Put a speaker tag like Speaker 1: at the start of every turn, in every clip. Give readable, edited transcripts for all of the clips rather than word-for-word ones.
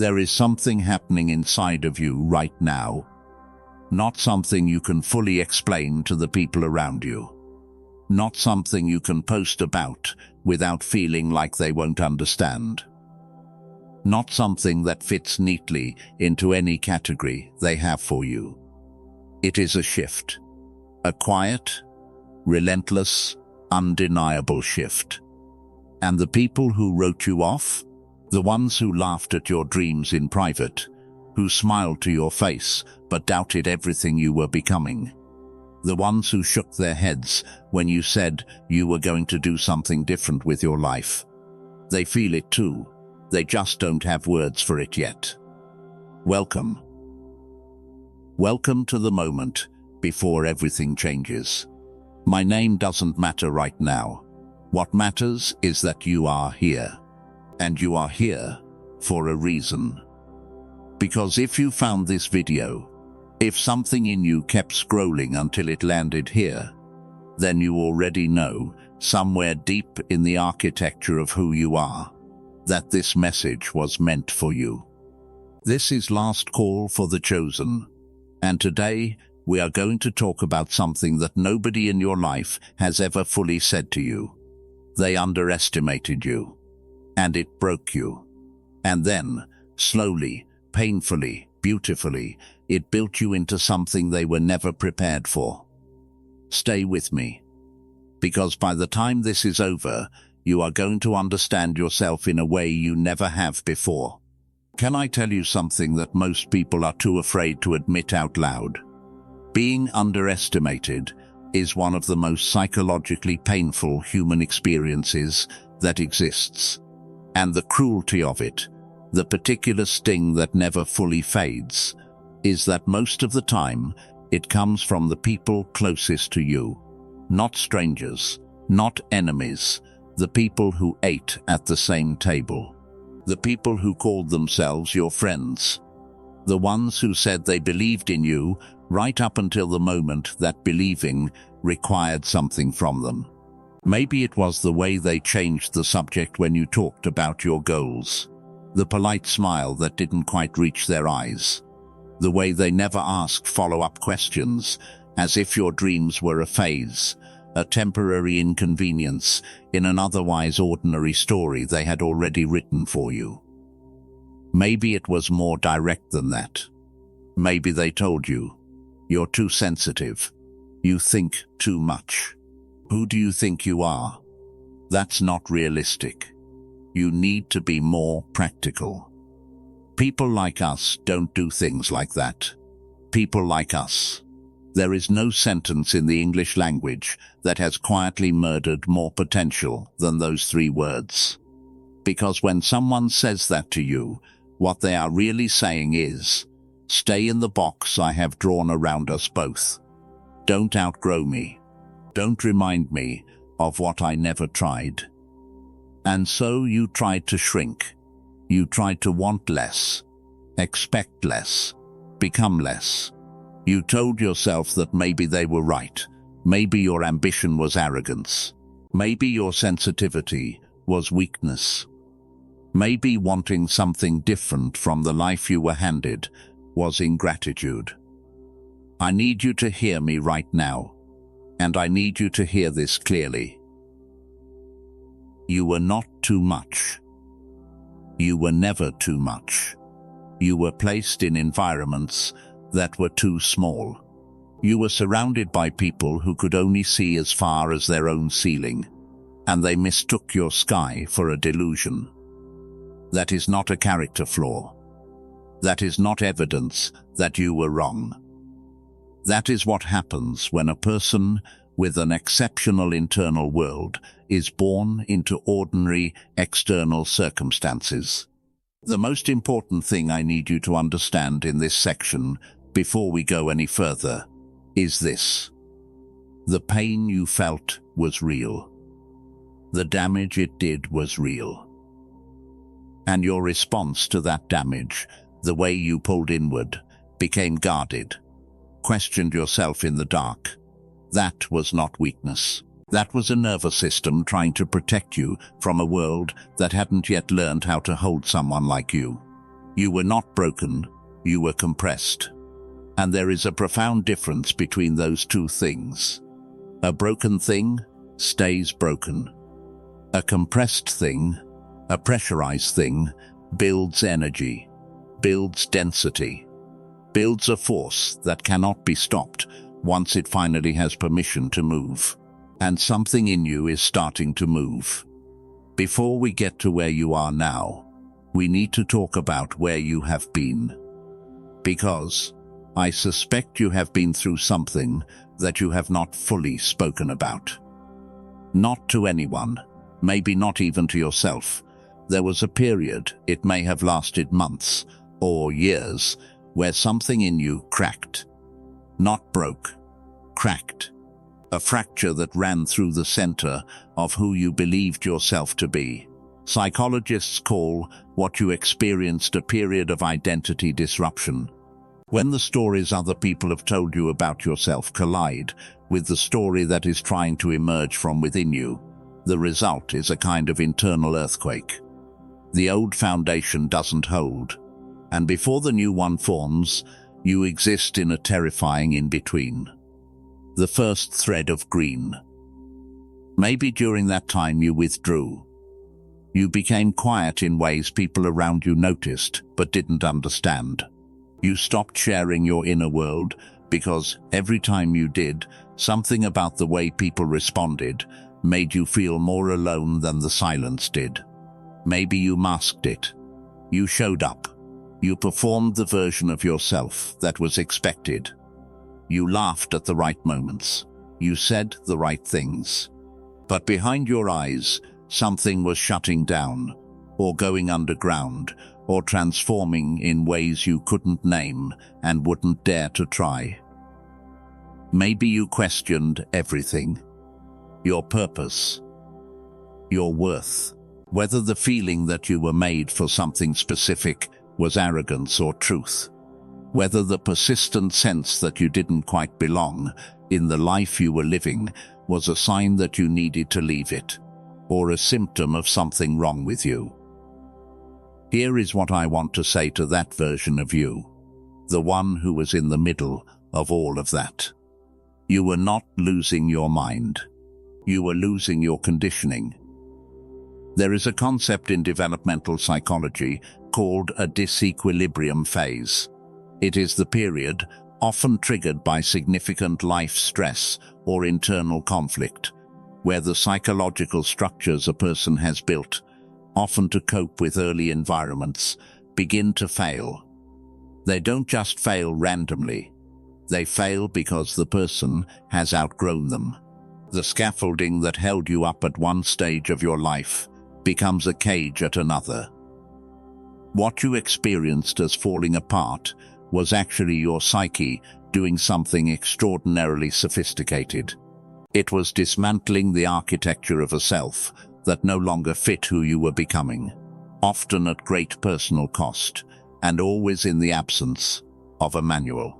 Speaker 1: There is something happening inside of you right now, not something you can fully explain to the people around you. Not something you can post about without feeling like they won't understand. Not something that fits neatly into any category they have for you. It is a shift. A quiet, relentless, undeniable shift. And the people who wrote you off, the ones who laughed at your dreams in private, who smiled to your face but doubted everything you were becoming, the ones who shook their heads when you said you were going to do something different with your life, they feel it too. They just don't have words for it yet. Welcome. Welcome to the moment before everything changes. My name doesn't matter right now. What matters is that you are here. And you are here for a reason. Because if you found this video, if something in you kept scrolling until it landed here, then you already know, somewhere deep in the architecture of who you are, that this message was meant for you. This is Last Call for the Chosen, and today we are going to talk about something that nobody in your life has ever fully said to you. They underestimated you, and it broke you. And then, slowly, painfully, beautifully, it built you into something they were never prepared for. Stay with me, because by the time this is over, you are going to understand yourself in a way you never have before. Can I tell you something that most people are too afraid to admit out loud? Being underestimated is one of the most psychologically painful human experiences that exists. And the cruelty of it, the particular sting that never fully fades, is that most of the time it comes from the people closest to you. Not strangers, not enemies, the people who ate at the same table. The people who called themselves your friends. The ones who said they believed in you right up until the moment that believing required something from them. Maybe it was the way they changed the subject when you talked about your goals. The polite smile that didn't quite reach their eyes. The way they never asked follow-up questions, as if your dreams were a phase, a temporary inconvenience in an otherwise ordinary story they had already written for you. Maybe it was more direct than that. Maybe they told you, you're too sensitive. You think too much. Who do you think you are? That's not realistic. You need to be more practical. People like us don't do things like that. People like us. There is no sentence in the English language that has quietly murdered more potential than those 3 words. Because when someone says that to you, what they are really saying is, stay in the box I have drawn around us both. Don't outgrow me. Don't remind me of what I never tried. And so you tried to shrink. You tried to want less, expect less, become less. You told yourself that maybe they were right. Maybe your ambition was arrogance. Maybe your sensitivity was weakness. Maybe wanting something different from the life you were handed was ingratitude. I need you to hear me right now, and I need you to hear this clearly. You were not too much. You were never too much. You were placed in environments that were too small. You were surrounded by people who could only see as far as their own ceiling, and they mistook your sky for a delusion. That is not a character flaw. That is not evidence that you were wrong. That is what happens when a person with an exceptional internal world is born into ordinary external circumstances. The most important thing I need you to understand in this section, before we go any further, is this. The pain you felt was real. The damage it did was real. And your response to that damage, the way you pulled inward, became guarded, questioned yourself in the dark. That was not weakness. That was a nervous system trying to protect you from a world that hadn't yet learned how to hold someone like you. You were not broken, you were compressed. And there is a profound difference between those two things. A broken thing stays broken. A compressed thing, a pressurized thing, builds energy, builds density, builds a force that cannot be stopped once it finally has permission to move. And something in you is starting to move. Before we get to where you are now, we need to talk about where you have been. Because I suspect you have been through something that you have not fully spoken about. Not to anyone, maybe not even to yourself. There was a period, it may have lasted months or years, where something in you cracked. Not broke, cracked. A fracture that ran through the center of who you believed yourself to be. Psychologists call what you experienced a period of identity disruption. When the stories other people have told you about yourself collide with the story that is trying to emerge from within you, the result is a kind of internal earthquake. The old foundation doesn't hold, and before the new one forms, you exist in a terrifying in-between. The first thread of green. Maybe during that time you withdrew. You became quiet in ways people around you noticed but didn't understand. You stopped sharing your inner world because every time you did, something about the way people responded made you feel more alone than the silence did. Maybe you masked it. You showed up. You performed the version of yourself that was expected. You laughed at the right moments. You said the right things. But behind your eyes, something was shutting down, or going underground, or transforming in ways you couldn't name and wouldn't dare to try. Maybe you questioned everything. Your purpose. Your worth. Whether the feeling that you were made for something specific was arrogance or truth. Whether the persistent sense that you didn't quite belong in the life you were living was a sign that you needed to leave it, or a symptom of something wrong with you. Here is what I want to say to that version of you, the one who was in the middle of all of that. You were not losing your mind. You were losing your conditioning. There is a concept in developmental psychology called a disequilibrium phase. It is the period, often triggered by significant life stress or internal conflict, where the psychological structures a person has built, often to cope with early environments, begin to fail. They don't just fail randomly. They fail because the person has outgrown them. The scaffolding that held you up at one stage of your life becomes a cage at another. What you experienced as falling apart was actually your psyche doing something extraordinarily sophisticated. It was dismantling the architecture of a self that no longer fit who you were becoming, often at great personal cost, and always in the absence of a manual.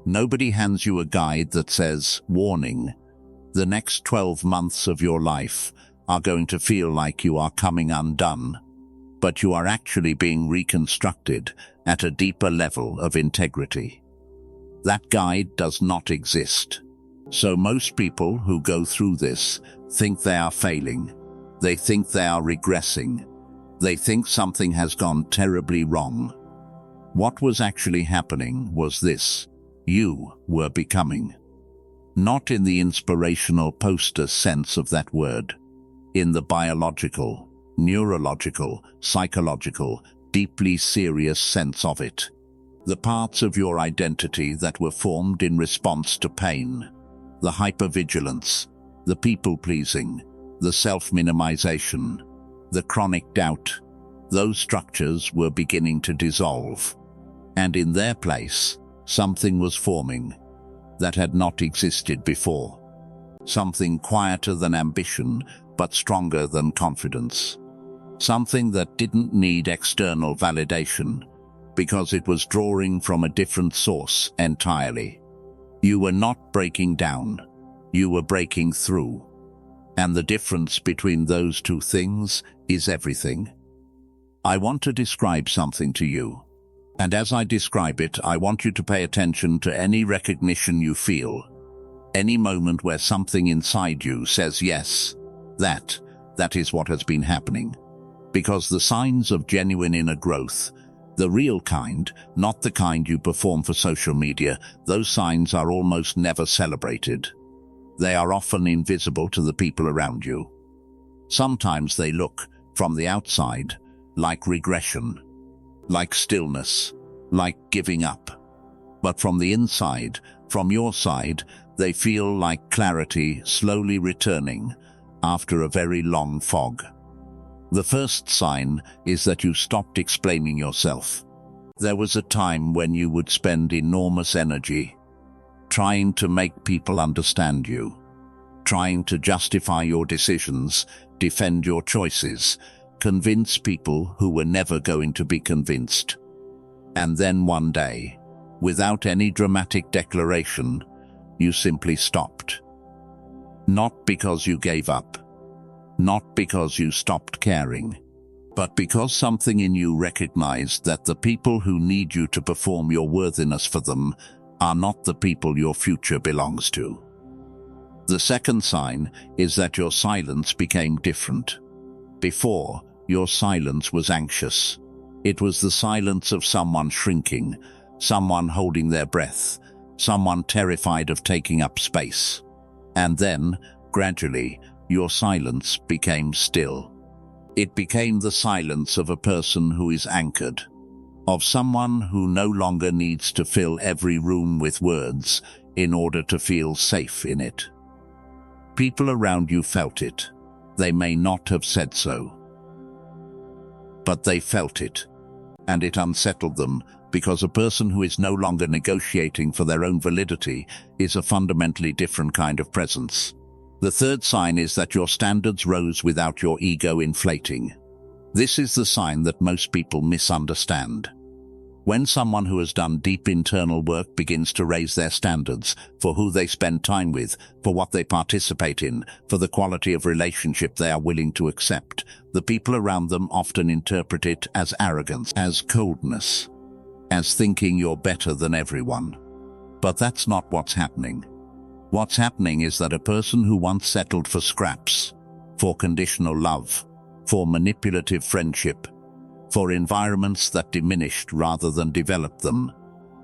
Speaker 1: Nobody hands you a guide that says, "Warning, the next 12 months of your life are going to feel like you are coming undone," but you are actually being reconstructed at a deeper level of integrity. That guide does not exist. So most people who go through this think they are failing. They think they are regressing. They think something has gone terribly wrong. What was actually happening was this: you were becoming. Not in the inspirational poster sense of that word. In the biological, neurological, psychological, deeply serious sense of it. The parts of your identity that were formed in response to pain. The hypervigilance, the people-pleasing, the self-minimization, the chronic doubt. Those structures were beginning to dissolve. And in their place, something was forming that had not existed before. Something quieter than ambition, but stronger than confidence. Something that didn't need external validation, because it was drawing from a different source entirely. You were not breaking down, you were breaking through. And the difference between those two things is everything. I want to describe something to you. And as I describe it, I want you to pay attention to any recognition you feel. Any moment where something inside you says yes, that is what has been happening. Because the signs of genuine inner growth, the real kind, not the kind you perform for social media, those signs are almost never celebrated. They are often invisible to the people around you. Sometimes they look, from the outside, like regression, like stillness, like giving up. But from the inside, from your side, they feel like clarity slowly returning after a very long fog. The first sign is that you stopped explaining yourself. There was a time when you would spend enormous energy trying to make people understand you, trying to justify your decisions, defend your choices, convince people who were never going to be convinced. And then one day, without any dramatic declaration, you simply stopped. Not because you gave up, not because you stopped caring, but because something in you recognized that the people who need you to perform your worthiness for them are not the people your future belongs to. The second sign is that your silence became different. Before, your silence was anxious. It was the silence of someone shrinking, someone holding their breath, someone terrified of taking up space. And then, gradually, your silence became still. It became the silence of a person who is anchored, of someone who no longer needs to fill every room with words in order to feel safe in it. People around you felt it. They may not have said so, but they felt it, and it unsettled them, because a person who is no longer negotiating for their own validity is a fundamentally different kind of presence. The third sign is that your standards rose without your ego inflating. This is the sign that most people misunderstand. When someone who has done deep internal work begins to raise their standards for who they spend time with, for what they participate in, for the quality of relationship they are willing to accept, the people around them often interpret it as arrogance, as coldness, as thinking you're better than everyone. But that's not what's happening. What's happening is that a person who once settled for scraps, for conditional love, for manipulative friendship, for environments that diminished rather than developed them,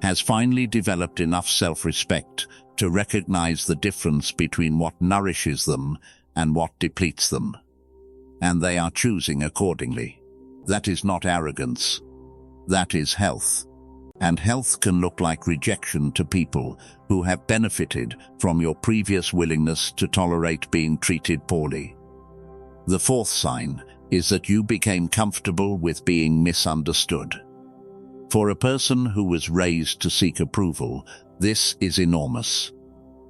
Speaker 1: has finally developed enough self-respect to recognize the difference between what nourishes them and what depletes them. And they are choosing accordingly. That is not arrogance. That is health. And health can look like rejection to people who have benefited from your previous willingness to tolerate being treated poorly. The fourth sign is that you became comfortable with being misunderstood. For a person who was raised to seek approval, this is enormous.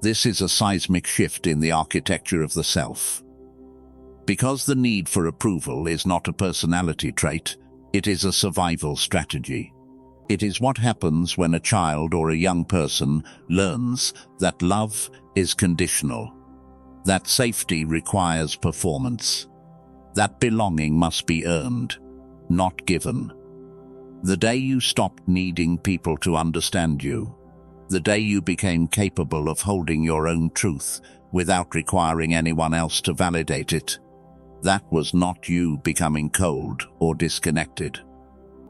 Speaker 1: This is a seismic shift in the architecture of the self. Because the need for approval is not a personality trait, it is a survival strategy. It is what happens when a child or a young person learns that love is conditional, that safety requires performance, that belonging must be earned, not given. The day you stopped needing people to understand you, the day you became capable of holding your own truth without requiring anyone else to validate it, that was not you becoming cold or disconnected.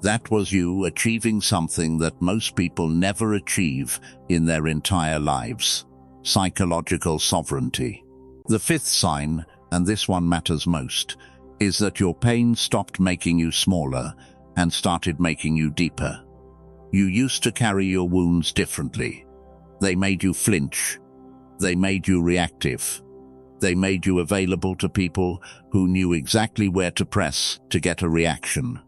Speaker 1: That was you achieving something that most people never achieve in their entire lives: psychological sovereignty. The fifth sign, and this one matters most, is that your pain stopped making you smaller and started making you deeper. You used to carry your wounds differently. They made you flinch. They made you reactive. They made you available to people who knew exactly where to press to get a reaction.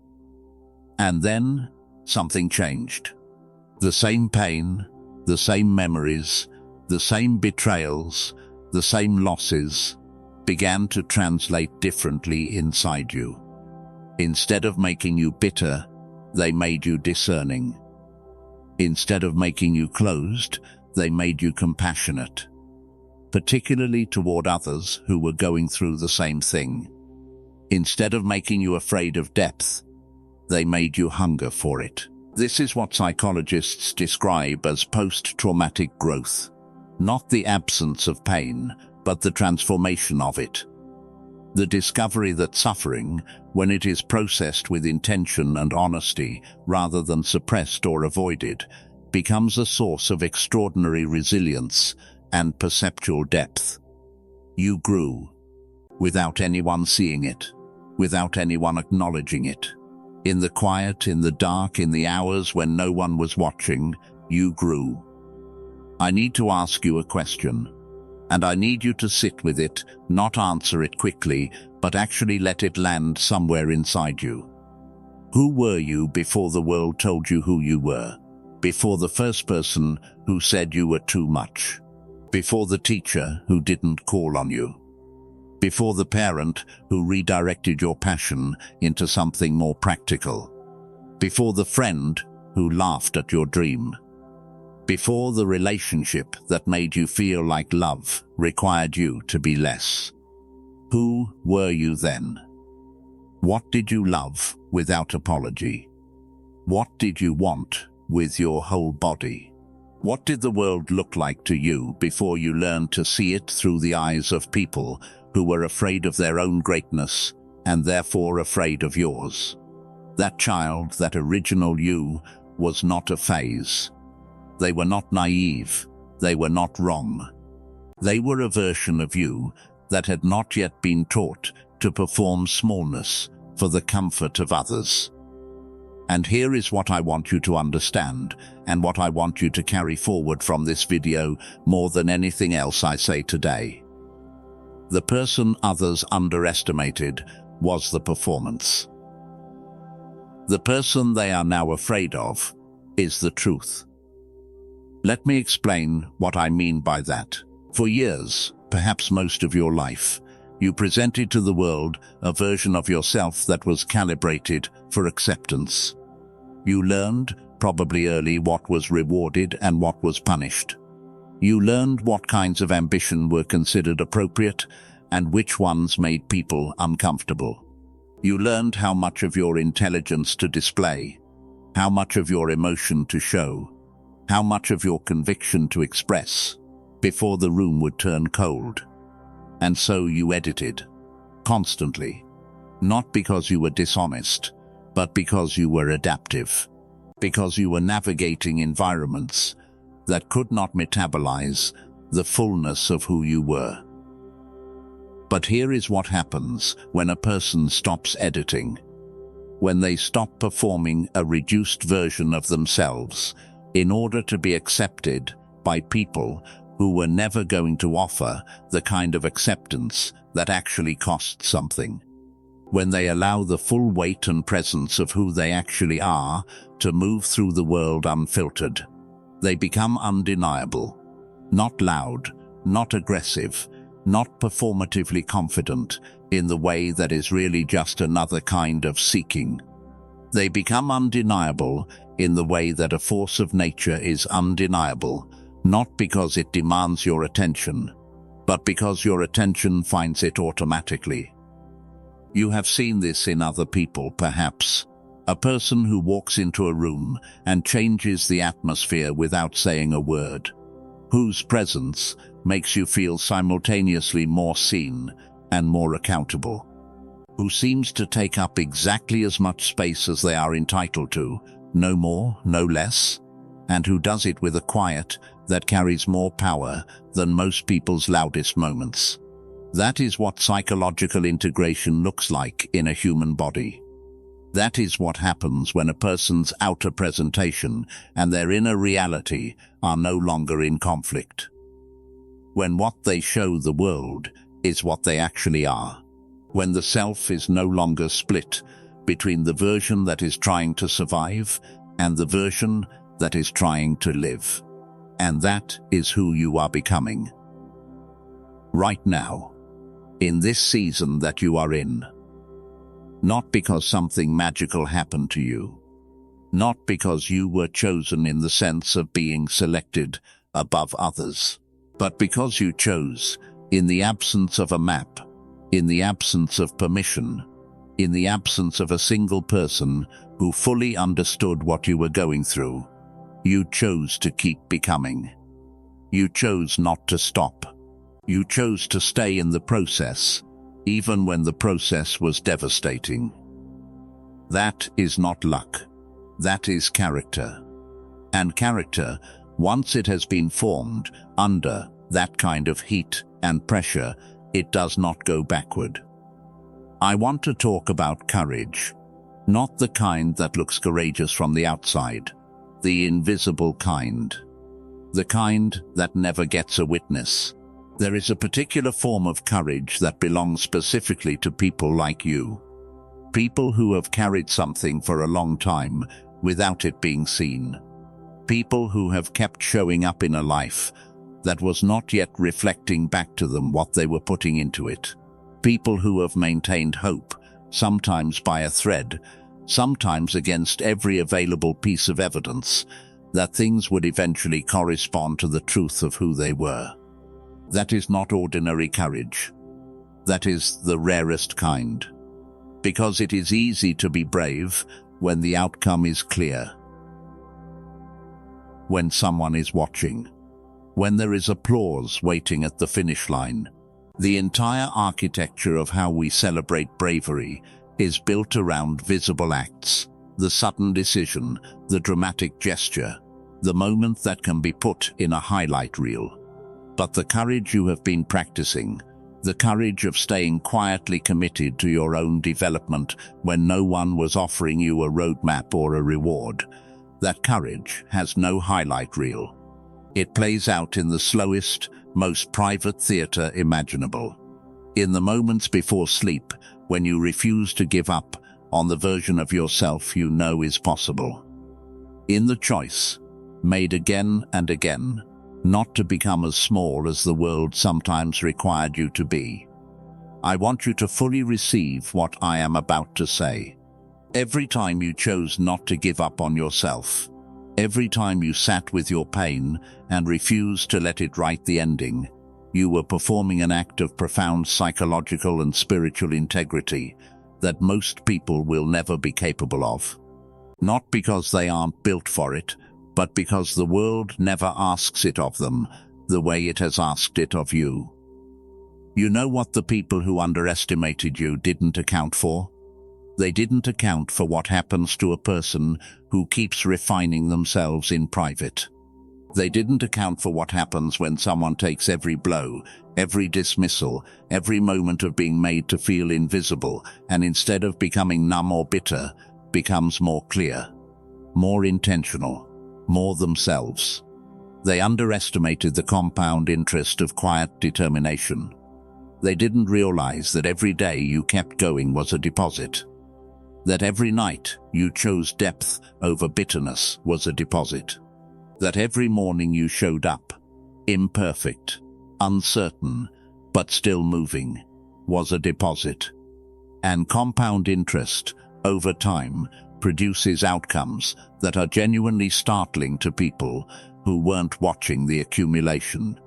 Speaker 1: And then something changed. The same pain, the same memories, the same betrayals, the same losses began to translate differently inside you. Instead of making you bitter, they made you discerning. Instead of making you closed, they made you compassionate, particularly toward others who were going through the same thing. Instead of making you afraid of depth, They made you hunger for it. This is what psychologists describe as post-traumatic growth. Not the absence of pain, but the transformation of it. The discovery that suffering, when it is processed with intention and honesty rather than suppressed or avoided, becomes a source of extraordinary resilience and perceptual depth. You grew, without anyone seeing it, without anyone acknowledging it. In the quiet, in the dark, in the hours when no one was watching, you grew. I need to ask you a question, and I need you to sit with it, not answer it quickly, but actually let it land somewhere inside you. Who were you before the world told you who you were? Before the first person who said you were too much? Before the teacher who didn't call on you? Before the parent who redirected your passion into something more practical? Before the friend who laughed at your dream? Before the relationship that made you feel like love required you to be less? Who were you then? What did you love without apology? What did you want with your whole body? What did the world look like to you before you learned to see it through the eyes of people who were afraid of their own greatness and therefore afraid of yours? That child, that original you, was not a phase. They were not naive. They were not wrong. They were a version of you that had not yet been taught to perform smallness for the comfort of others. And here is what I want you to understand, and what I want you to carry forward from this video more than anything else I say today. The person others underestimated was the performance. The person they are now afraid of is the truth. Let me explain what I mean by that. For years, perhaps most of your life, you presented to the world a version of yourself that was calibrated for acceptance. You learned, probably early, what was rewarded and what was punished. You learned what kinds of ambition were considered appropriate and which ones made people uncomfortable. You learned how much of your intelligence to display, how much of your emotion to show, how much of your conviction to express, before the room would turn cold. And so you edited, constantly, not because you were dishonest, but because you were adaptive, because you were navigating environments that could not metabolize the fullness of who you were. But here is what happens when a person stops editing, when they stop performing a reduced version of themselves in order to be accepted by people who were never going to offer the kind of acceptance that actually costs something. When they allow the full weight and presence of who they actually are to move through the world unfiltered, they become undeniable, not loud, not aggressive, not performatively confident in the way that is really just another kind of seeking. They become undeniable in the way that a force of nature is undeniable, not because it demands your attention, but because your attention finds it automatically. You have seen this in other people, perhaps. A person who walks into a room and changes the atmosphere without saying a word, whose presence makes you feel simultaneously more seen and more accountable, who seems to take up exactly as much space as they are entitled to, no more, no less, and who does it with a quiet that carries more power than most people's loudest moments. That is what psychological integration looks like in a human body. That is what happens when a person's outer presentation and their inner reality are no longer in conflict. When what they show the world is what they actually are. When the self is no longer split between the version that is trying to survive and the version that is trying to live. And that is who you are becoming. Right now, in this season that you are in. Not because something magical happened to you. Not because you were chosen in the sense of being selected above others. But because you chose, in the absence of a map, in the absence of permission, in the absence of a single person who fully understood what you were going through, you chose to keep becoming. You chose not to stop. You chose to stay in the process, even when the process was devastating. That is not luck. That is character. And character, once it has been formed under that kind of heat and pressure, it does not go backward. I want to talk about courage, not the kind that looks courageous from the outside, the invisible kind, the kind that never gets a witness. There is a particular form of courage that belongs specifically to people like you, people who have carried something for a long time without it being seen, people who have kept showing up in a life that was not yet reflecting back to them what they were putting into it. People who have maintained hope, sometimes by a thread, sometimes against every available piece of evidence, that things would eventually correspond to the truth of who they were. That is not ordinary courage. That is the rarest kind. Because it is easy to be brave when the outcome is clear. When someone is watching. When there is applause waiting at the finish line. The entire architecture of how we celebrate bravery is built around visible acts, the sudden decision, the dramatic gesture, the moment that can be put in a highlight reel. But the courage you have been practicing, the courage of staying quietly committed to your own development when no one was offering you a roadmap or a reward, that courage has no highlight reel. It plays out in the slowest, most private theater imaginable. In the moments before sleep, when you refuse to give up on the version of yourself you know is possible. In the choice, made again and again, not to become as small as the world sometimes required you to be. I want you to fully receive what I am about to say. Every time you chose not to give up on yourself, every time you sat with your pain and refused to let it write the ending, you were performing an act of profound psychological and spiritual integrity that most people will never be capable of. Not because they aren't built for it, but because the world never asks it of them the way it has asked it of you. You know what the people who underestimated you didn't account for? They didn't account for what happens to a person who keeps refining themselves in private. They didn't account for what happens when someone takes every blow, every dismissal, every moment of being made to feel invisible, and instead of becoming numb or bitter, becomes more clear, more intentional, more themselves. They underestimated the compound interest of quiet determination. They didn't realize that every day you kept going was a deposit. That every night you chose depth over bitterness was a deposit. That every morning you showed up, imperfect, uncertain, but still moving, was a deposit. And compound interest, over time, produces outcomes that are genuinely startling to people who weren't watching the accumulation.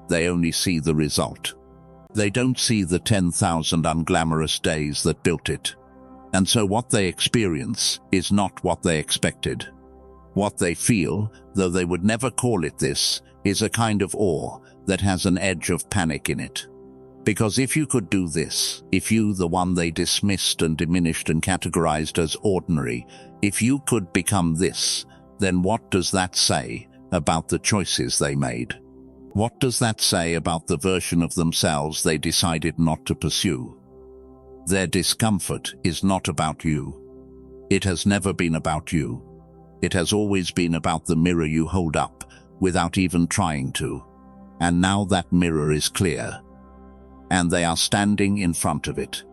Speaker 1: They only see the result. They don't see the 10,000 unglamorous days that built it. And so what they experience is not what they expected. What they feel, though they would never call it this, is a kind of awe that has an edge of panic in it. Because if you could do this, if you, the one they dismissed and diminished and categorized as ordinary, if you could become this, then what does that say about the choices they made? What does that say about the version of themselves they decided not to pursue? Their discomfort is not about you. It has never been about you. It has always been about the mirror you hold up without even trying to. And now that mirror is clear. And they are standing in front of it.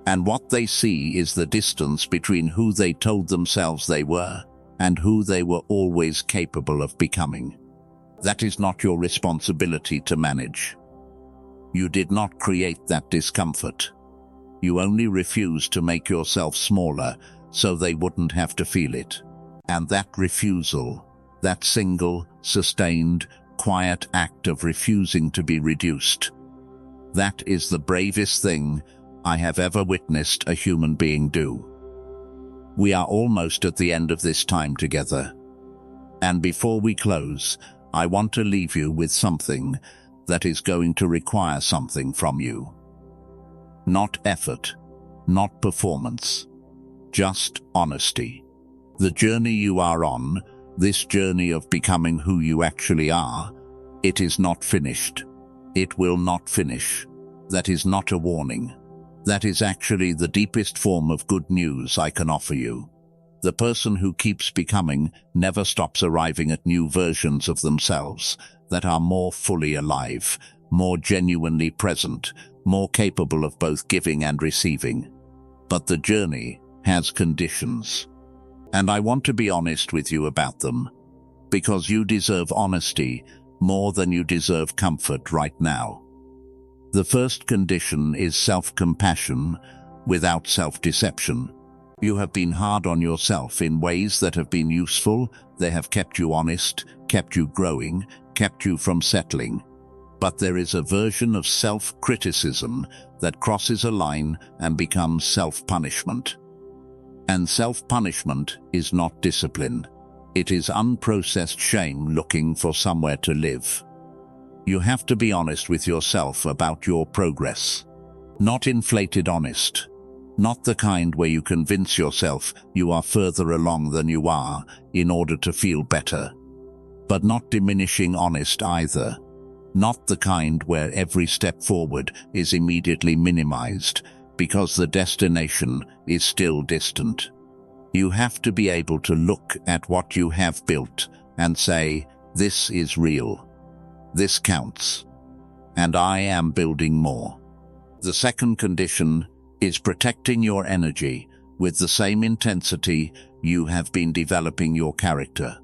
Speaker 1: And what they see is the distance between who they told themselves they were and who they were always capable of becoming. That is not your responsibility to manage. You did not create that discomfort. You only refused to make yourself smaller so they wouldn't have to feel it. And that refusal, that single, sustained, quiet act of refusing to be reduced, that is the bravest thing I have ever witnessed a human being do. We are almost at the end of this time together. And before we close, I want to leave you with something that is going to require something from you. Not effort, not performance, just honesty. The journey you are on, this journey of becoming who you actually are, it is not finished. It will not finish. That is not a warning. That is actually the deepest form of good news I can offer you. The person who keeps becoming never stops arriving at new versions of themselves that are more fully alive, more genuinely present, more capable of both giving and receiving. But the journey has conditions. And I want to be honest with you about them, because you deserve honesty more than you deserve comfort right now. The first condition is self-compassion without self-deception. You have been hard on yourself in ways that have been useful. They have kept you honest, kept you growing, kept you from settling. But there is a version of self-criticism that crosses a line and becomes self-punishment. And self-punishment is not discipline. It is unprocessed shame looking for somewhere to live. You have to be honest with yourself about your progress. Not inflated honest. Not the kind where you convince yourself you are further along than you are in order to feel better. But not diminishing honest either. Not the kind where every step forward is immediately minimized because the destination is still distant. You have to be able to look at what you have built and say, this is real. This counts. And I am building more. The second condition is protecting your energy with the same intensity you have been developing your character.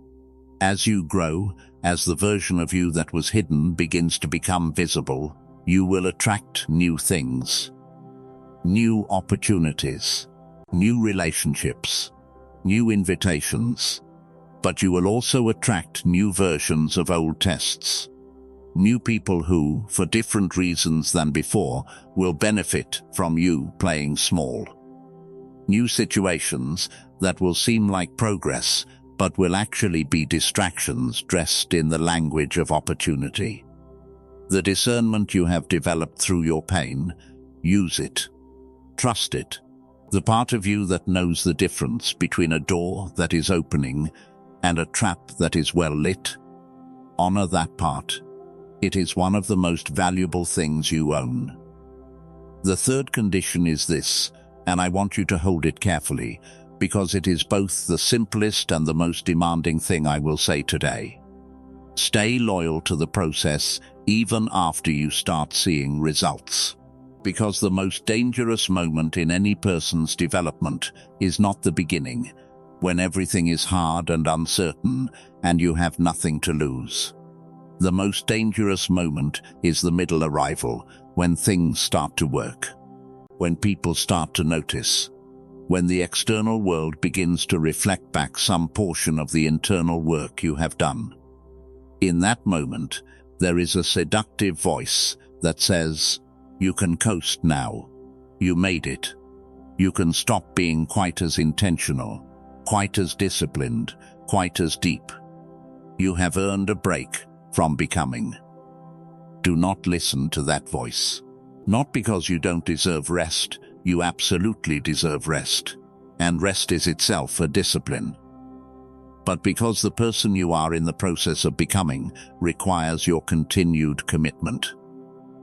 Speaker 1: As you grow, as the version of you that was hidden begins to become visible, you will attract new things, new opportunities, new relationships, new invitations. But you will also attract new versions of old tests. New people who, for different reasons than before, will benefit from you playing small. New situations that will seem like progress, but will actually be distractions dressed in the language of opportunity. The discernment you have developed through your pain, use it. Trust it. The part of you that knows the difference between a door that is opening and a trap that is well lit, honor that part. It is one of the most valuable things you own. The third condition is this, and I want you to hold it carefully, because it is both the simplest and the most demanding thing I will say today. Stay loyal to the process even after you start seeing results. Because the most dangerous moment in any person's development is not the beginning, when everything is hard and uncertain and you have nothing to lose. The most dangerous moment is the middle arrival, when things start to work, when people start to notice, when the external world begins to reflect back some portion of the internal work you have done. In that moment, there is a seductive voice that says, "You can coast now. You made it. You can stop being quite as intentional, quite as disciplined, quite as deep. You have earned a break from becoming." Do not listen to that voice. Not because you don't deserve rest. You absolutely deserve rest. And rest is itself a discipline. But because the person you are in the process of becoming requires your continued commitment.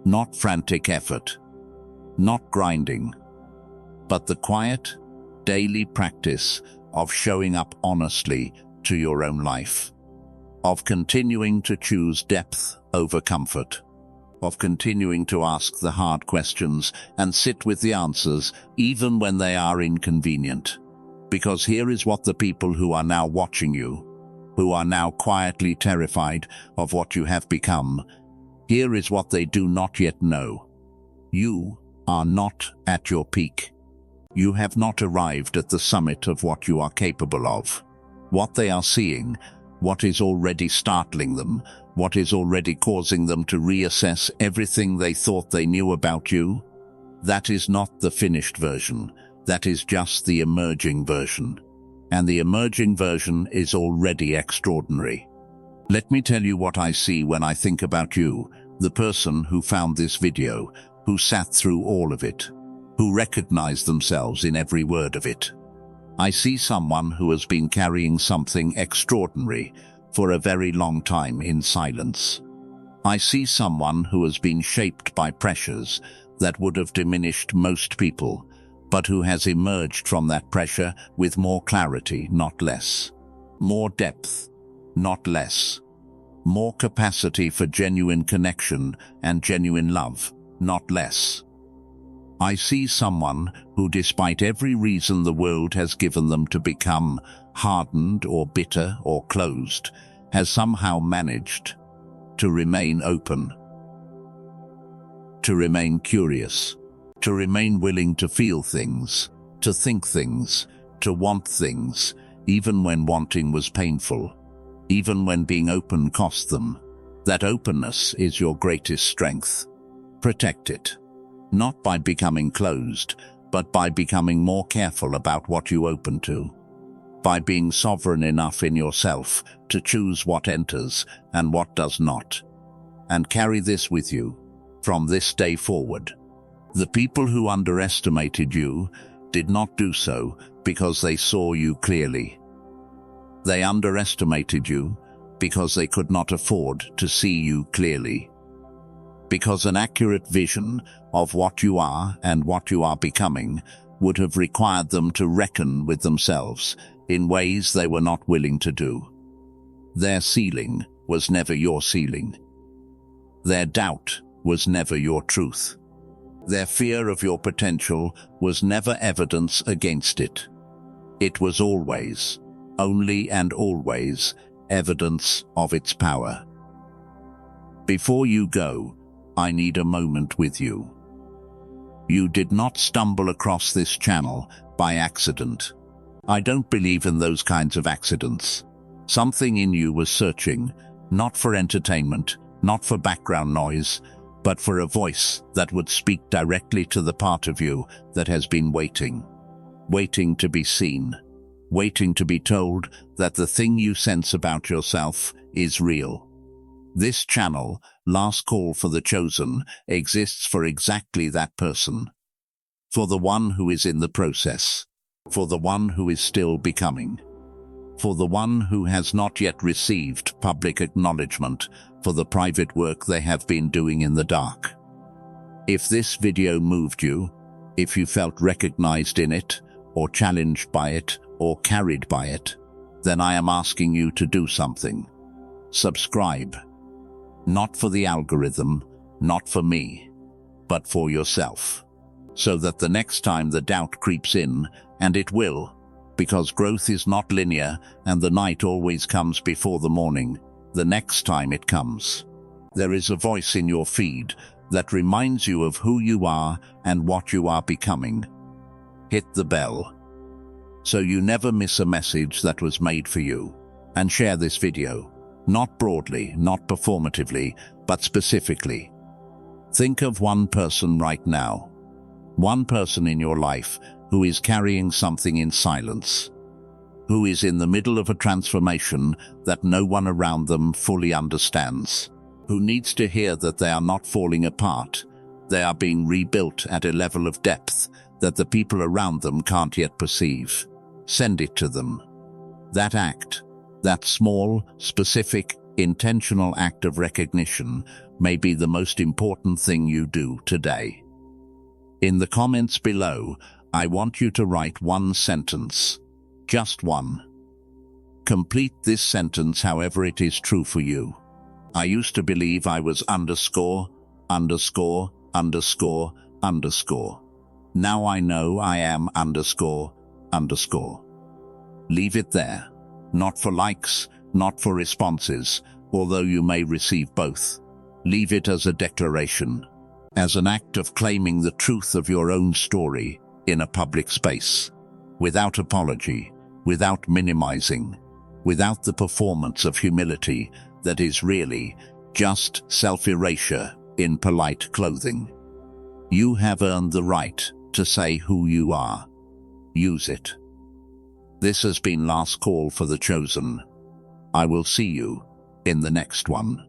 Speaker 1: Not frantic effort. Not grinding. But the quiet, daily practice of showing up honestly to your own life. Of continuing to choose depth over comfort. Of continuing to ask the hard questions and sit with the answers even when they are inconvenient. Because here is what the people who are now watching you, who are now quietly terrified of what you have become, here is what they do not yet know. You are not at your peak. You have not arrived at the summit of what you are capable of. What they are seeing, what is already startling them, what is already causing them to reassess everything they thought they knew about you, That is not the finished version. That is just the emerging version. And the emerging version is already extraordinary. Let me tell you what I see when I think about you, the person who found this video, who sat through all of it, who recognized themselves in every word of it. I see someone who has been carrying something extraordinary for a very long time in silence. I see someone who has been shaped by pressures that would have diminished most people, but who has emerged from that pressure with more clarity, not less. More depth, not less. More capacity for genuine connection and genuine love, not less. I see someone who, despite every reason the world has given them to become hardened or bitter or closed, has somehow managed to remain open, to remain curious, to remain willing to feel things, to think things, to want things, even when wanting was painful, even when being open cost them. That openness is your greatest strength. Protect it. Not by becoming closed, but by becoming more careful about what you open to. By being sovereign enough in yourself to choose what enters and what does not. And carry this with you from this day forward. The people who underestimated you did not do so because they saw you clearly. They underestimated you because they could not afford to see you clearly. Because an accurate vision of what you are and what you are becoming would have required them to reckon with themselves in ways they were not willing to do. Their ceiling was never your ceiling. Their doubt was never your truth. Their fear of your potential was never evidence against it. It was always, only and always, evidence of its power. Before you go, I need a moment with you. You did not stumble across this channel by accident. I don't believe in those kinds of accidents. Something in you was searching, not for entertainment, not for background noise, but for a voice that would speak directly to the part of you that has been waiting. Waiting to be seen. Waiting to be told that the thing you sense about yourself is real. This channel, Last Call for the Chosen, exists for exactly that person. For the one who is in the process. For the one who is still becoming. For the one who has not yet received public acknowledgement for the private work they have been doing in the dark. If this video moved you, if you felt recognized in it, or challenged by it, or carried by it, then I am asking you to do something. Subscribe. Not for the algorithm, not for me, but for yourself. So that the next time the doubt creeps in, and it will, because growth is not linear and the night always comes before the morning, the next time it comes, there is a voice in your feed that reminds you of who you are and what you are becoming. Hit the bell, so you never miss a message that was made for you. And share this video, not broadly, not performatively, but specifically. Think of one person right now, one person in your life who is carrying something in silence, who is in the middle of a transformation that no one around them fully understands, who needs to hear that they are not falling apart, they are being rebuilt at a level of depth that the people around them can't yet perceive. Send it to them. That act, that small, specific, intentional act of recognition may be the most important thing you do today. In the comments below, I want you to write one sentence. Just one. Complete this sentence however it is true for you. I used to believe I was underscore, underscore, underscore, underscore. Now I know I am underscore, underscore. Leave it there. Not for likes, not for responses, although you may receive both. Leave it as a declaration, as an act of claiming the truth of your own story in a public space, without apology, without minimizing, without the performance of humility that is really just self-erasure in polite clothing. You have earned the right to say who you are. Use it. This has been Last Call for the Chosen. I will see you in the next one.